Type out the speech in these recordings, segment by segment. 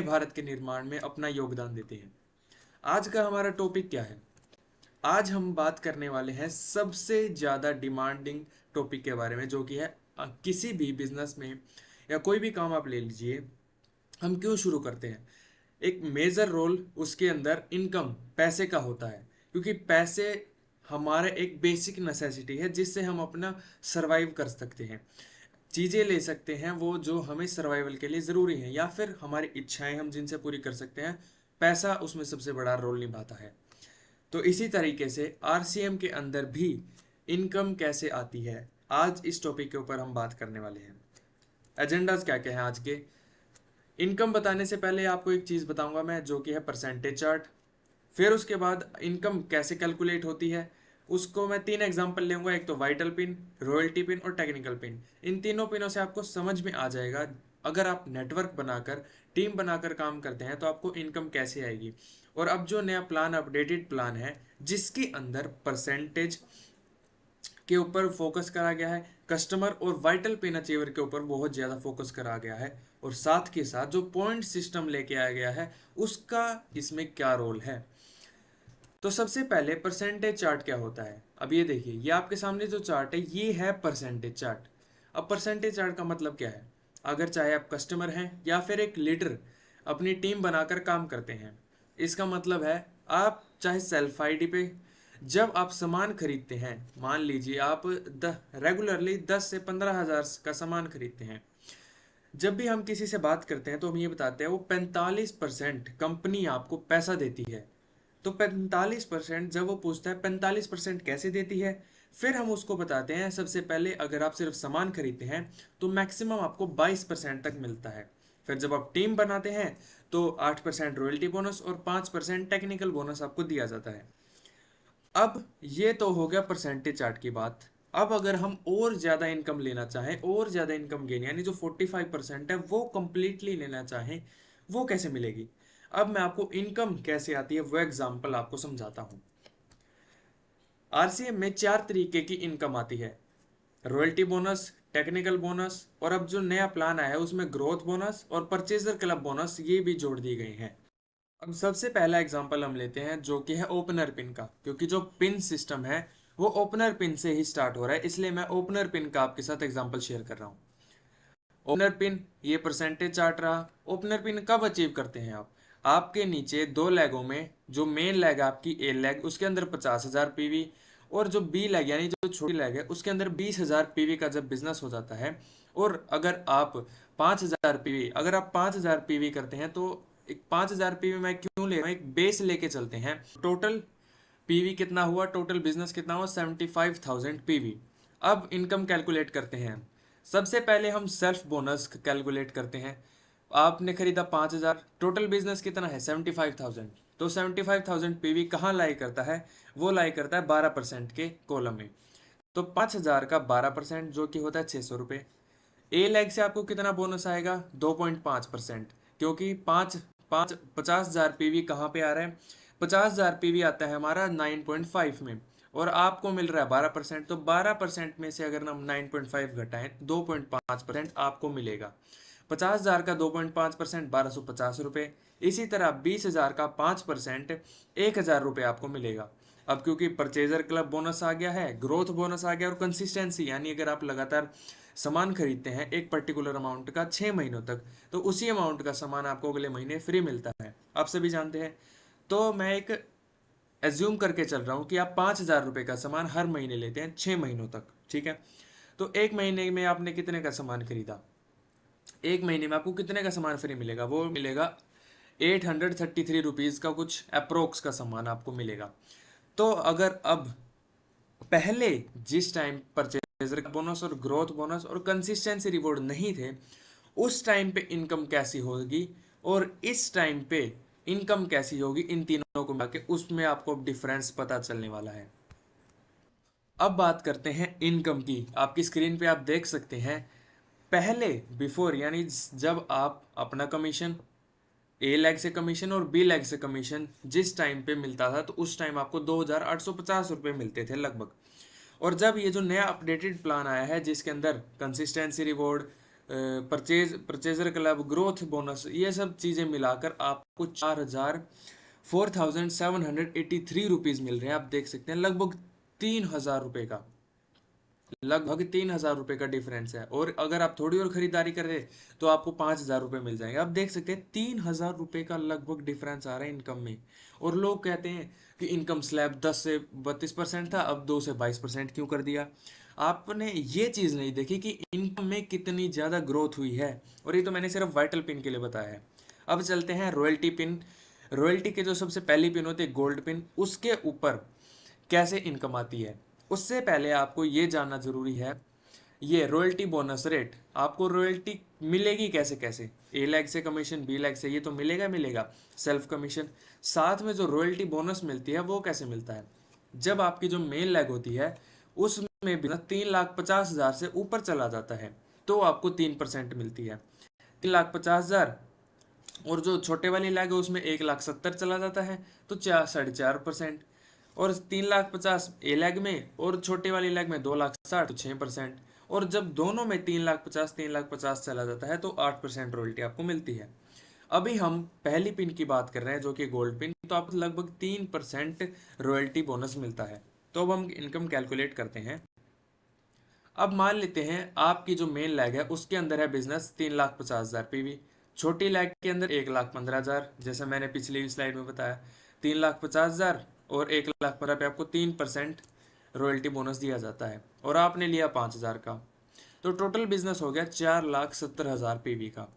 नए भारत के निर्माण में अपना योगदान देते हैं। आज का हमारा टॉपिक क्या है? आज हम बात करने वाले हैं सबसे ज़्यादा डिमांडिंग टॉपिक के बारे में, जो कि है किसी भी बिजनेस में या कोई भी काम आप ले लीजिए, हम क्यों शुरू करते हैं। एक मेजर रोल उसके अंदर इनकम, पैसे का होता है, क्योंकि पैसे हमारा एक बेसिक नेसेसिटी है जिससे हम अपना सरवाइव कर सकते हैं, चीज़ें ले सकते हैं वो जो हमें सर्वाइवल के लिए ज़रूरी है, या फिर हमारी इच्छाएं हम जिनसे पूरी कर सकते हैं। पैसा उसमें सबसे बड़ा रोल निभाता है। तो इसी तरीके से आरसीएम के अंदर भी इनकम कैसे आती है, आज इस टॉपिक के ऊपर हम बात करने वाले हैं। एजेंडाज क्या क्या हैं आज के? इनकम बताने से पहले आपको एक चीज़ बताऊंगा मैं, जो कि है परसेंटेज चार्ट। फिर उसके बाद इनकम कैसे कैलकुलेट होती है, उसको मैं 3 एग्जांपल लूंगा। एक तो वाइटल पिन, रॉयल्टी पिन और टेक्निकल पिन। इन तीनों पिनों से आपको समझ में आ जाएगा, अगर आप नेटवर्क बनाकर, टीम बनाकर काम करते हैं तो आपको इनकम कैसे आएगी। और अब जो नया प्लान, अपडेटेड प्लान है, जिसके अंदर परसेंटेज के ऊपर फोकस करा गया है, कस्टमर और वाइटल पिन अचीवर के ऊपर बहुत ज़्यादा फोकस करा गया है, और साथ के साथ जो पॉइंट सिस्टम लेके आया गया है उसका इसमें क्या रोल है। तो सबसे पहले परसेंटेज चार्ट क्या होता है। अब ये देखिए, ये आपके सामने जो चार्ट है ये है परसेंटेज चार्ट। अब परसेंटेज चार्ट का मतलब क्या है? अगर चाहे आप कस्टमर हैं या फिर एक लीडर अपनी टीम बनाकर काम करते हैं, इसका मतलब है आप चाहे सेल्फ आईडी पे जब आप सामान खरीदते हैं, मान लीजिए आप रेगुलरली 10 से 15 हज़ार का सामान खरीदते हैं, जब भी हम किसी से बात करते हैं तो हम ये बताते हैं वो 45% कंपनी आपको पैसा देती है। तो 45% जब वो पूछता है 45% कैसे देती है, फिर हम उसको बताते हैं सबसे पहले अगर आप सिर्फ सामान खरीदते हैं तो मैक्सिमम आपको 22% तक मिलता है। फिर जब आप टीम बनाते हैं तो 8% रॉयल्टी बोनस और 5% टेक्निकल बोनस आपको दिया जाता है। अब ये तो हो गया परसेंटेज चार्ट की बात। अब अगर हम और ज़्यादा इनकम लेना चाहें, और ज़्यादा इनकम गेन, यानी जो 45% है वो कंप्लीटली लेना चाहें, वो कैसे मिलेगी? अब मैं आपको इनकम कैसे आती है वो एग्जांपल आपको समझाता हूँ। आरसीएम में 4 तरीके की इनकम आती है: रॉयल्टी बोनस, टेक्निकल बोनस, और अब जो नया प्लान आया है उसमें ग्रोथ बोनस और परचेजर क्लब बोनस, ये भी जोड़ दी गई हैं। अब सबसे पहला एग्जांपल हम लेते हैं जो कि है ओपनर पिन का, क्योंकि जो पिन सिस्टम है वो ओपनर पिन से ही स्टार्ट हो रहा है, इसलिए मैं ओपनर पिन का आपके साथ एग्जांपल शेयर कर रहा हूँ। ओपनर पिन, ये परसेंटेज चार्ट रहा। ओपनर पिन कब अचीव करते हैं आप? आपके नीचे 2 लेगों में, जो मेन लेग आपकी ए लेग, उसके अंदर 50,000 पीवी, और जो बी लेग यानी जो छोटी लेग है उसके अंदर 20,000 पीवी का जब बिजनेस हो जाता है, और अगर आप 5,000 पीवी, अगर आप 5,000 पीवी करते हैं तो एक 5,000 पीवी मैं क्यों ले रहा हूँ, एक बेस लेके चलते हैं। टोटल पीवी कितना हुआ, टोटल बिजनेस कितना हुआ, 75,000 पीवी। अब इनकम कैलकुलेट करते हैं। सबसे पहले हम सेल्फ बोनस कैलकुलेट करते हैं। आपने खरीदा 5,000, टोटल बिजनेस कितना है 75,000, तो 75,000 पीवी कहाँ लाई करता है? वो लाई करता है 12% के कॉलम में। तो 5,000 का 12% जो कि होता है 600 रुपये। ए लैग से आपको कितना बोनस आएगा? 2.5%, क्योंकि 50,000 पीवी कहाँ पे आ रहा है? 50,000 पीवी आता है हमारा 9.5 में, और आपको मिल रहा है 12%, तो 12% में से अगर हम 9.5 घटाएं 2.5% आपको मिलेगा। 50,000 का 2.5% 1250 रुपये। इसी तरह 20,000 का 5% 1,000 रुपये आपको मिलेगा। अब क्योंकि परचेजर क्लब बोनस आ गया है, ग्रोथ बोनस आ गया, और कंसिस्टेंसी, यानी अगर आप लगातार सामान खरीदते हैं एक पर्टिकुलर अमाउंट का 6 महीनों तक, तो उसी अमाउंट का सामान आपको अगले महीने फ्री मिलता है, आप सभी जानते हैं। तो मैं एक एज्यूम करके चल रहा हूँ कि आप 5,000 रुपये का सामान हर महीने लेते हैं 6 महीनों तक, ठीक है। तो एक महीने में आपने कितने का सामान खरीदा? एक महीने में आपको कितने का सामान फ्री मिलेगा? वो मिलेगा 833 रुपीज़ का कुछ अप्रोक्स का सामान आपको मिलेगा। तो अगर अब पहले जिस टाइम परचेजर बोनस और ग्रोथ बोनस और कंसिस्टेंसी रिवॉर्ड नहीं थे, उस टाइम पे इनकम कैसी होगी, और इस टाइम पे इनकम कैसी होगी, इन तीनों को मिला के उसमें आपको डिफरेंस पता चलने वाला है। अब बात करते हैं इनकम की। आपकी स्क्रीन पे आप देख सकते हैं, पहले बिफोर, यानी जब आप अपना कमीशन, ए लैग से कमीशन और बी लैग से कमीशन जिस टाइम पे मिलता था, तो उस टाइम आपको 2,850 रुपये मिलते थे लगभग। और जब ये जो नया अपडेटेड प्लान आया है जिसके अंदर consistency reward, purchaser club, growth bonus, ये सब चीज़ें मिलाकर आपको 4,783 रुपीज़ मिल रहे हैं। आप देख सकते हैं लगभग 3,000 रुपये का, लगभग 3,000 रुपये का डिफरेंस है। और अगर आप थोड़ी और खरीदारी कर रहे तो आपको 5,000 रुपये मिल जाएंगे। आप देख सकते हैं 3,000 रुपये का लगभग डिफरेंस आ रहा है इनकम में। और लोग कहते हैं कि इनकम स्लैब 10 से 32% था, अब 2 से 22% क्यों कर दिया। आपने ये चीज़ नहीं देखी कि इनकम में कितनी ज़्यादा ग्रोथ हुई है। और ये तो मैंने सिर्फ वाइटल पिन के लिए बताया है। अब चलते हैं रॉयल्टी पिन। रॉयल्टी के जो सबसे पहली पिन होती है गोल्ड पिन, उसके ऊपर कैसे इनकम आती है। उससे पहले आपको ये जानना जरूरी है, ये रॉयल्टी बोनस रेट, आपको रॉयल्टी मिलेगी कैसे कैसे। ए लैग से कमीशन, बी लैग से, ये तो मिलेगा मिलेगा सेल्फ कमीशन। साथ में जो रॉयल्टी बोनस मिलती है वो कैसे मिलता है, जब आपकी जो मेन लैग होती है उसमें भी 3,50,000 से ऊपर चला जाता है तो आपको 3% मिलती है। 3,50,000 और जो छोटे वाली लैग है उसमें 1,70,000 चला जाता है तो 4.5% और 3,50,000 ए लैग में और छोटे वाली लैग में 2,60,000 तो 6%। और जब दोनों में 3,50,000 चला जाता है तो 8% रॉयल्टी आपको मिलती है। अभी हम पहली पिन की बात कर रहे हैं जो कि गोल्ड पिन, तो आपको लगभग 3% रॉयल्टी बोनस मिलता है। तो अब हम इनकम कैलकुलेट करते हैं। अब मान लेते हैं आपकी जो मेन लैग है उसके अंदर है बिजनेस 3,50,000 पीवी, छोटी लैग के अंदर 1,15,000, जैसा मैंने पिछली स्लाइड में बताया 3,50,000 और 1,15,000 पे आपको 3% रॉयल्टी बोनस दिया जाता है और आपने लिया 5,000 का, तो टोटल बिजनेस हो गया 4,70,000 पीवी का।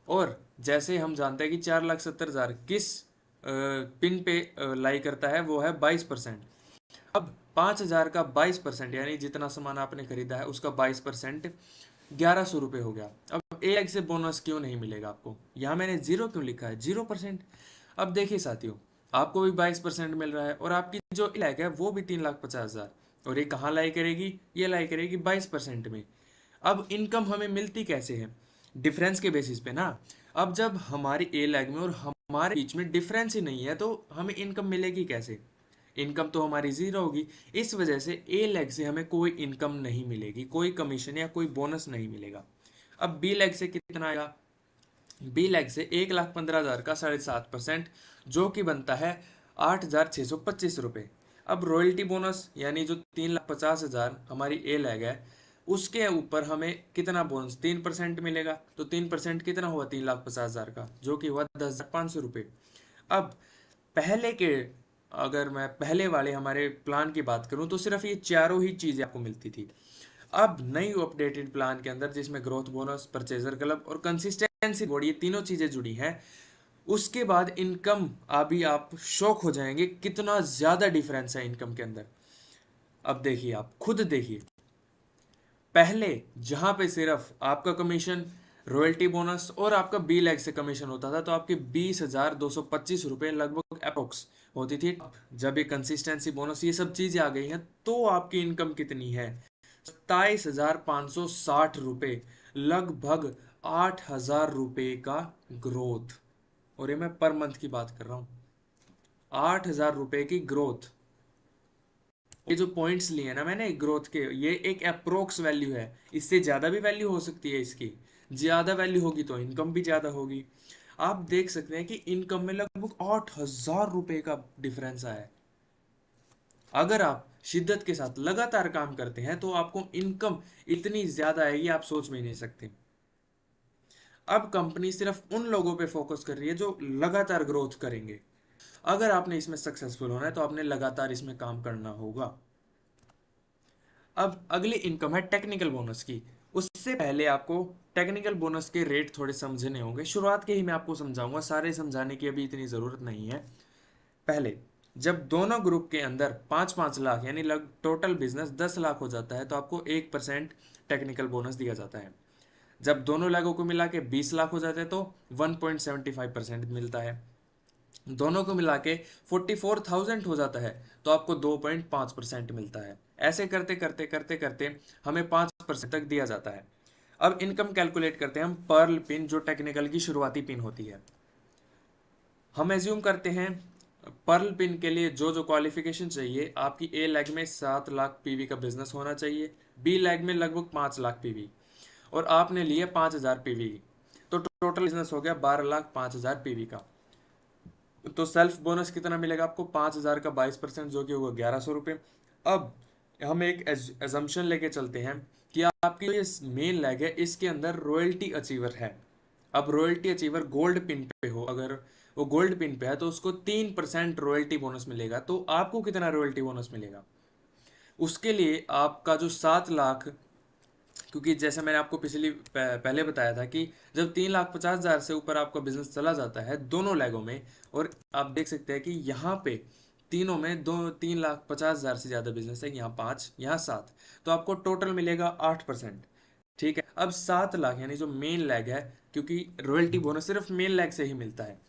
और जैसे हम जानते हैं कि 4,70,000 किस पिन पे लाई करता है, वो है 22%। अब 5,000 का 22% यानी जितना सामान आपने खरीदा है उसका 22% 1,100 रुपये हो गया। अब एक से बोनस क्यों नहीं मिलेगा आपको, यहाँ मैंने जीरो क्यों लिखा है, 0%। अब देखिए साथियों, आपको भी 22% मिल रहा है और आपकी जो इलाक है वो भी 3,50,000, और ये कहाँ लाई करेगी, ये लाई करेगी 22% में। अब इनकम हमें मिलती कैसे है, डिफरेंस के बेसिस पे ना। अब जब हमारी ए लैग में और हमारे बीच में डिफरेंस ही नहीं है तो हमें इनकम मिलेगी कैसे, इनकम तो हमारी जीरो होगी। इस वजह से ए लैग से हमें कोई इनकम नहीं मिलेगी, कोई कमीशन या कोई बोनस नहीं मिलेगा। अब बी लैग से कितना आएगा, बी लैग से 1,15,000 का 7.5% जो कि बनता है 8,625 रुपये। अब रॉयल्टी बोनस यानी जो 3,50,000 हमारी ए लैग है उसके ऊपर हमें कितना बोनस 3% मिलेगा, तो 3% कितना हुआ 3,50,000 का, जो कि हुआ 10,500 रुपये। अब पहले के, अगर मैं पहले वाले हमारे प्लान की बात करूं तो सिर्फ ये चारों ही चीजें आपको मिलती थी। अब नई अपडेटेड प्लान के अंदर जिसमें ग्रोथ बोनस, परचेजर क्लब और कंसिस्टेंसी बोर्ड, ये तीनों चीजें जुड़ी हैं, उसके बाद इनकम, अभी आप शॉक हो जाएंगे कितना ज्यादा डिफरेंस है इनकम के अंदर। अब देखिए, आप खुद देखिए, पहले जहां पे सिर्फ आपका कमीशन, रॉयल्टी बोनस और आपका बी लैग से कमीशन होता था तो आपके 20,225 रुपये लगभग अप्रोक्स होती थी। जब ये कंसिस्टेंसी बोनस ये सब चीजें आ गई हैं तो आपकी इनकम कितनी है, 27,560 रुपये, लगभग 8,000 रुपये का ग्रोथ। और ये मैं पर मंथ की बात कर रहा हूँ, 8,000 रुपये की ग्रोथ। ये जो पॉइंट्स लिए ना मैंने ग्रोथ के, ये एक अप्रोक्स वैल्यू है, इससे ज्यादा भी वैल्यू हो सकती है इसकी, ज्यादा वैल्यू होगी तो इनकम भी ज्यादा होगी। आप देख सकते हैं कि इनकम में लगभग 8,000 रुपये का डिफरेंस आया है। अगर आप शिद्दत के साथ लगातार काम करते हैं तो आपको इनकम इतनी ज्यादा आएगी आप सोच में नहीं सकते। अब कंपनी सिर्फ उन लोगों पे फोकस कर रही है जो लगातार ग्रोथ करेंगे। अगर आपने इसमें सक्सेसफुल होना है तो आपने लगातार इसमें काम करना होगा। अब अगली इनकम है टेक्निकल बोनस की। उससे पहले आपको टेक्निकल बोनस के रेट थोड़े समझने होंगे, शुरुआत के ही मैं आपको समझाऊंगा, सारे समझाने की अभी इतनी ज़रूरत नहीं है। पहले जब दोनों ग्रुप के अंदर 5-5 लाख यानी लग टोटल बिजनेस 10 लाख हो जाता है तो आपको 1% टेक्निकल बोनस दिया जाता है। जब दोनों लागों को मिला के 20 लाख हो जाते हैं तो 1.75% मिलता है। दोनों को मिला के 44,000 हो जाता है तो आपको 2.5% मिलता है। ऐसे करते करते करते करते हमें 5% तक दिया जाता है। अब इनकम कैलकुलेट करते हैं हम पर्ल पिन, जो टेक्निकल की शुरुआती पिन होती है। हम एज्यूम करते हैं पर्ल पिन के लिए जो जो क्वालिफिकेशन चाहिए, आपकी ए लैग में 7 लाख पीवी का बिजनेस होना चाहिए, बी लैग में लगभग 5 लाख पीवी, और आपने लिए 5000 पीवी की, तो टोटल बिजनेस हो गया 12,05,000 पीवी का। तो सेल्फ बोनस कितना मिलेगा आपको? 5000 का 22% जो कि होगा 1100 रुपये। अब हम एक एजम्पशन लेके चलते हैं कि आपकी ये मेन लैग है, इसके अंदर रॉयल्टी अचीवर है। अब रॉयल्टी अचीवर गोल्ड पिन पे हो, अगर वो गोल्ड पिन पे है तो उसको 3% रॉयल्टी बोनस मिलेगा। तो आपको कितना रॉयल्टी बोनस मिलेगा? उसके लिए आपका जो 7 लाख, क्योंकि जैसे मैंने आपको पहले बताया था कि जब 3,50,000 से ऊपर आपका बिजनेस चला जाता है दोनों लेगों में, और आप देख सकते हैं कि यहाँ पे तीनों में 3,50,000 से ज़्यादा बिजनेस है, यहाँ 5, यहाँ 7, तो आपको टोटल मिलेगा 8%। ठीक है, अब 7 लाख यानी जो मेन लेग है, क्योंकि रॉयल्टी बोनस सिर्फ मेन लेग से ही मिलता है,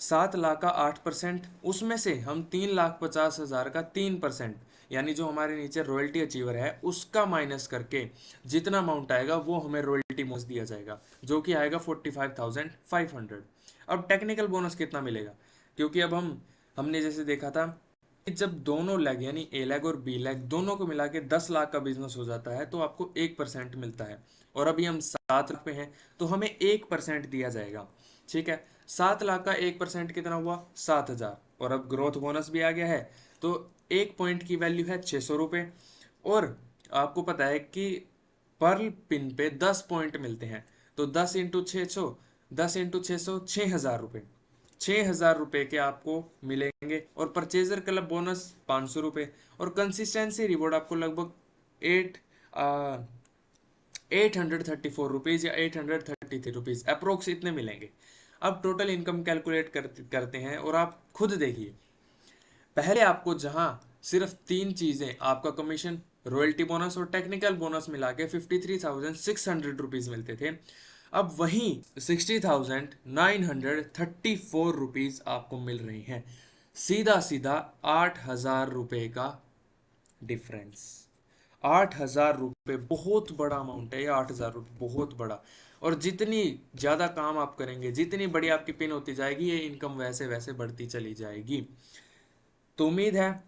7 लाख का 8%, उसमें से हम 3,50,000 का 3%, यानी जो हमारे नीचे रॉयल्टी अचीवर है उसका माइनस करके जितना अमाउंट आएगा वो हमें रॉयल्टी बोनस दिया जाएगा, जो कि आएगा 45,500। अब टेक्निकल बोनस कितना मिलेगा? क्योंकि अब हमने जैसे देखा था कि जब दोनों लेग यानी ए लेग और बी लेग दोनों को मिला के 10 लाख का बिजनेस हो जाता है तो आपको 1% मिलता है, और अभी हम 7 लाख पे हैं तो हमें 1% दिया जाएगा। ठीक है, 7 लाख का 1% कितना हुआ? 7,000। और अब ग्रोथ बोनस भी आ गया है, तो 1 पॉइंट की वैल्यू है 600 रुपये। और आपको पता है कि पर पिन पे 10 पॉइंट मिलते हैं, तो 10 × 600, 10 × 600, 6,000 रुपये। 6,000 रुपये के आपको मिलेंगे। और परचेजर क्लब बोनस 500 रुपये, और कंसिस्टेंसी रिवॉर्ड आपको लगभग 834 रुपीज़ या 833 रुपीज़ अप्रोक्स इतने मिलेंगे। अब टोटल इनकम कैलकुलेट करते हैं, और आप खुद देखिए, पहले आपको जहां सिर्फ 3 चीजें, आपका कमीशन, रॉयल्टी बोनस और टेक्निकल बोनस मिला के 53,600 रुपीज मिलते थे, अब वहीं 60,934 रुपीज आपको मिल रही हैं। सीधा सीधा 8,000 रुपये का डिफरेंस। 8,000 रुपये बहुत बड़ा अमाउंट है, ये 8,000 रुपये बहुत बड़ा। और जितनी ज़्यादा काम आप करेंगे, जितनी बड़ी आपकी पिन होती जाएगी, ये इनकम वैसे वैसे बढ़ती चली जाएगी। तो उम्मीद है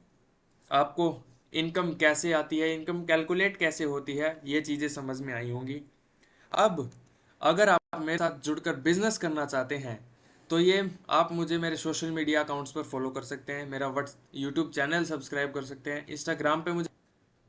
आपको इनकम कैसे आती है, इनकम कैलकुलेट कैसे होती है, ये चीज़ें समझ में आई होंगी। अब अगर आप मेरे साथ जुड़कर बिजनेस करना चाहते हैं तो ये आप मुझे मेरे सोशल मीडिया अकाउंट्स पर फॉलो कर सकते हैं, मेरा यूट्यूब चैनल सब्सक्राइब कर सकते हैं, इंस्टाग्राम पे मुझे